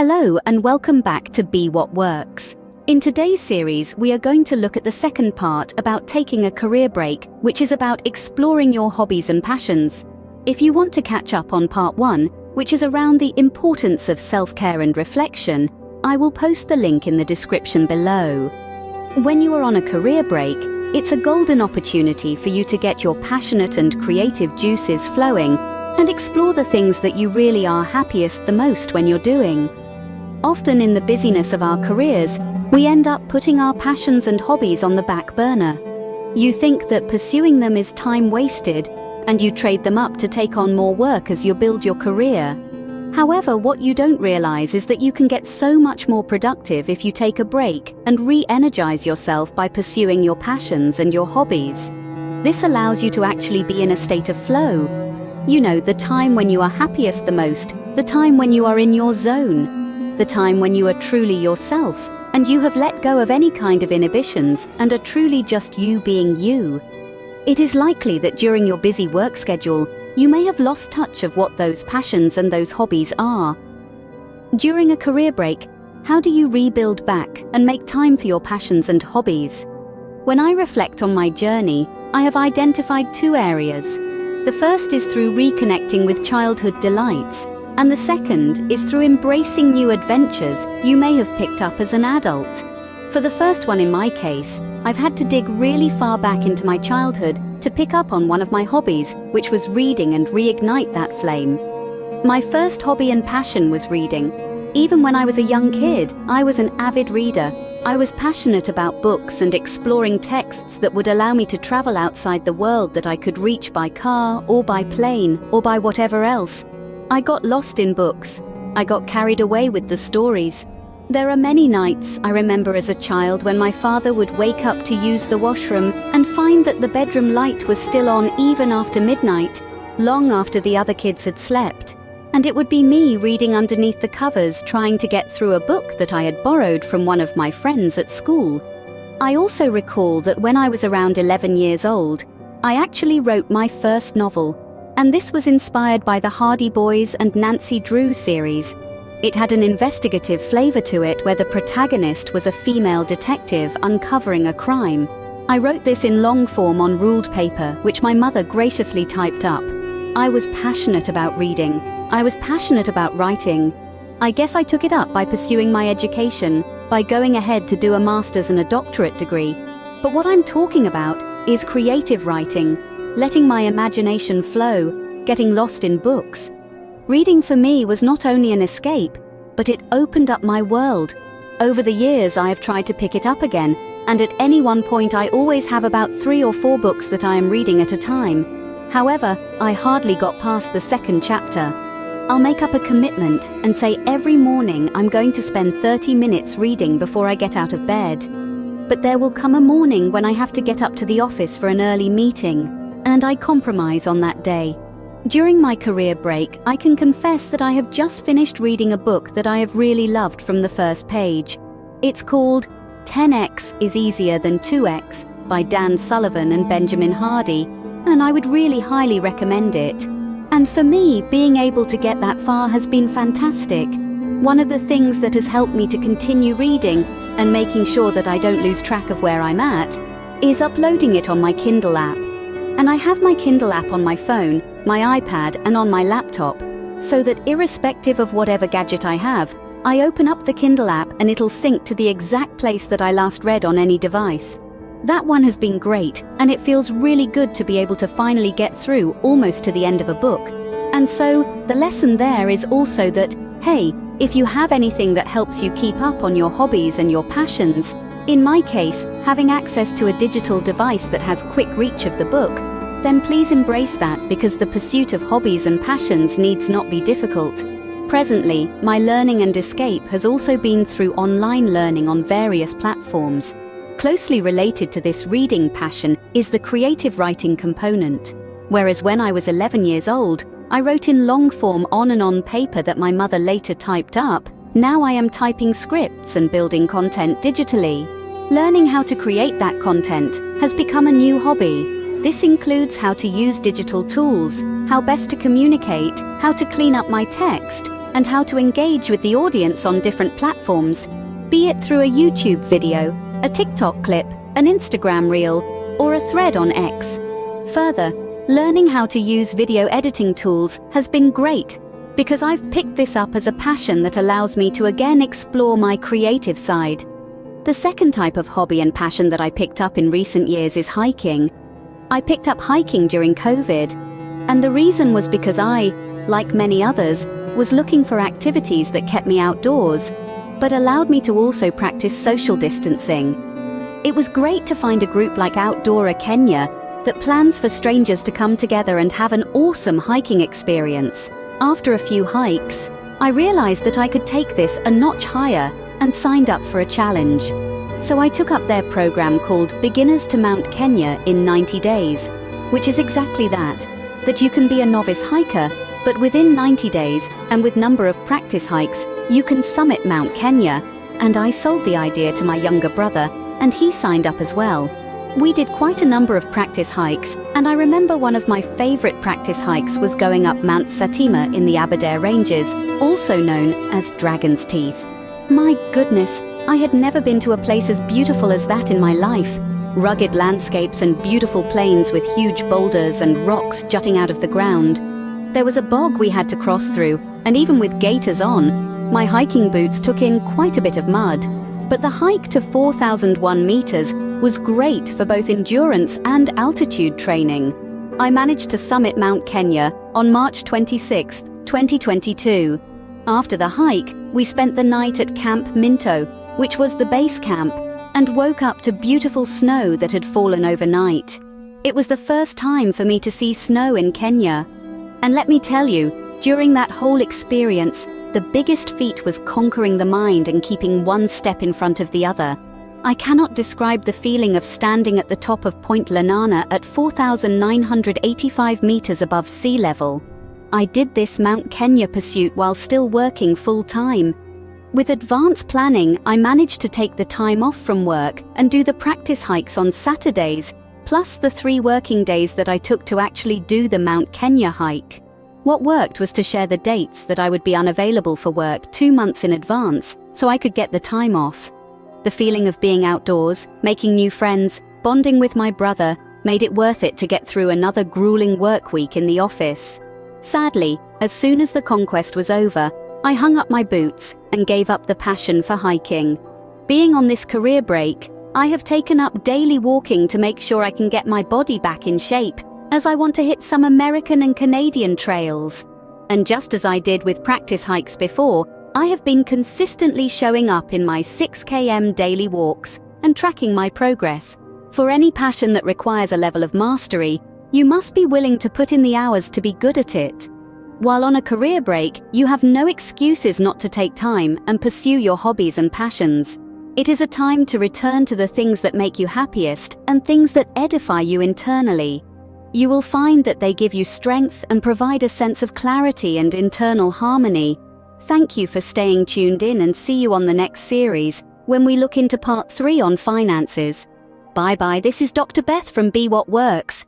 Hello and welcome back to Be What Works. In today's series, we are going to look at the second part about taking a career break, which is about exploring your hobbies and passions. If you want to catch up on part 1, which is around the importance of self-care and reflection, I will post the link in the description below. When you are on a career break, it's a golden opportunity for you to get your passionate and creative juices flowing and explore the things that you really are happiest the most when you're doing. Often in the busyness of our careers, we end up putting our passions and hobbies on the back burner. You think that pursuing them is time wasted, and you trade them up to take on more work as you build your career. However, what you don't realize is that you can get so much more productive if you take a break and re-energize yourself by pursuing your passions and your hobbies. This allows you to actually be in a state of flow. You know, the time when you are happiest the most, the time when you are in your zone, the time when you are truly yourself, and you have let go of any kind of inhibitions and are truly just you being you. It is likely that during your busy work schedule, you may have lost touch of what those passions and those hobbies are. During a career break, how do you rebuild back and make time for your passions and hobbies? When I reflect on my journey, I have identified 2 areas. The first is through reconnecting with childhood delights, and the second is through embracing new adventures you may have picked up as an adult. For the first one in my case, I've had to dig really far back into my childhood to pick up on one of my hobbies, which was reading, and reignite that flame. My first hobby and passion was reading. Even when I was a young kid, I was an avid reader. I was passionate about books and exploring texts that would allow me to travel outside the world that I could reach by car or by plane or by whatever else. I got lost in books. I got carried away with the stories. There are many nights I remember as a child when my father would wake up to use the washroom and find that the bedroom light was still on even after midnight, long after the other kids had slept. And it would be me reading underneath the covers, trying to get through a book that I had borrowed from one of my friends at school. I also recall that when I was around 11 years old, I actually wrote my first novel, and this was inspired by the Hardy Boys and Nancy Drew series. It had an investigative flavor to it where the protagonist was a female detective uncovering a crime. I wrote this in long form on ruled paper, which my mother graciously typed up. I was passionate about reading. I was passionate about writing. I guess I took it up by pursuing my education, by going ahead to do a master's and a doctorate degree. But what I'm talking about is creative writing, letting my imagination flow, getting lost in books. Reading for me was not only an escape, but it opened up my world. Over the years, I have tried to pick it up again, and at any one point I always have about 3 or 4 books that I am reading at a time. However, I hardly got past the 2nd chapter. I'll make up a commitment and say every morning I'm going to spend 30 minutes reading before I get out of bed. But there will come a morning when I have to get up to the office for an early meeting, and I compromise on that day. During my career break, I can confess that I have just finished reading a book that I have really loved from the first page. It's called 10x is Easier Than 2x by Dan Sullivan and Benjamin Hardy, and I would really highly recommend it. And for me, being able to get that far has been fantastic. One of the things that has helped me to continue reading and making sure that I don't lose track of where I'm at is uploading it on my Kindle app. And I have my Kindle app on my phone, my iPad, and on my laptop, so that irrespective of whatever gadget I have, I open up the Kindle app and it'll sync to the exact place that I last read on any device. That one has been great, and it feels really good to be able to finally get through almost to the end of a book. And so, the lesson there is also that, hey, if you have anything that helps you keep up on your hobbies and your passions, in my case, having access to a digital device that has quick reach of the book, then please embrace that, because the pursuit of hobbies and passions needs not be difficult. Presently, my learning and escape has also been through online learning on various platforms. Closely related to this reading passion is the creative writing component. Whereas when I was 11 years old, I wrote in long form on paper that my mother later typed up, now I am typing scripts and building content digitally. Learning how to create that content has become a new hobby. This includes how to use digital tools, how best to communicate, how to clean up my text, and how to engage with the audience on different platforms, be it through a YouTube video, a TikTok clip, an Instagram reel, or a thread on X. Further, learning how to use video editing tools has been great because I've picked this up as a passion that allows me to again explore my creative side. The second type of hobby and passion that I picked up in recent years is hiking. I picked up hiking during COVID, and the reason was because I, like many others, was looking for activities that kept me outdoors, but allowed me to also practice social distancing. It was great to find a group like Outdoora Kenya that plans for strangers to come together and have an awesome hiking experience. After a few hikes, I realized that I could take this a notch higher and signed up for a challenge. So I took up their program called Beginners to Mount Kenya in 90 days, which is exactly that you can be a novice hiker, but within 90 days and with number of practice hikes, you can summit Mount Kenya. And I sold the idea to my younger brother, and he signed up as well. We did quite a number of practice hikes, and I remember one of my favorite practice hikes was going up Mount Satima in the Aberdare Ranges, also known as Dragon's Teeth. My goodness, I had never been to a place as beautiful as that in my life. Rugged landscapes and beautiful plains with huge boulders and rocks jutting out of the ground. There was a bog we had to cross through, and even with gaiters on, my hiking boots took in quite a bit of mud. But the hike to 4,001 meters was great for both endurance and altitude training. I managed to summit Mount Kenya on March 26, 2022. After the hike, we spent the night at Camp Minto, which was the base camp, and woke up to beautiful snow that had fallen overnight. It was the first time for me to see snow in Kenya. And let me tell you, during that whole experience, the biggest feat was conquering the mind and keeping one step in front of the other. I cannot describe the feeling of standing at the top of Point Lenana at 4,985 meters above sea level. I did this Mount Kenya pursuit while still working full-time. With advanced planning, I managed to take the time off from work and do the practice hikes on Saturdays, plus the 3 working days that I took to actually do the Mount Kenya hike. What worked was to share the dates that I would be unavailable for work 2 months in advance, so I could get the time off. The feeling of being outdoors, making new friends, bonding with my brother, made it worth it to get through another grueling work week in the office. Sadly, as soon as the conquest was over, I hung up my boots and gave up the passion for hiking. Being on this career break, I have taken up daily walking to make sure I can get my body back in shape, as I want to hit some American and Canadian trails. And just as I did with practice hikes before, I have been consistently showing up in my 6 km daily walks and tracking my progress. For any passion that requires a level of mastery, you must be willing to put in the hours to be good at it. While on a career break, you have no excuses not to take time and pursue your hobbies and passions. It is a time to return to the things that make you happiest and things that edify you internally. You will find that they give you strength and provide a sense of clarity and internal harmony. Thank you for staying tuned in, and see you on the next series when we look into part 3 on finances. Bye bye, this is Dr. Beth from Be What Works.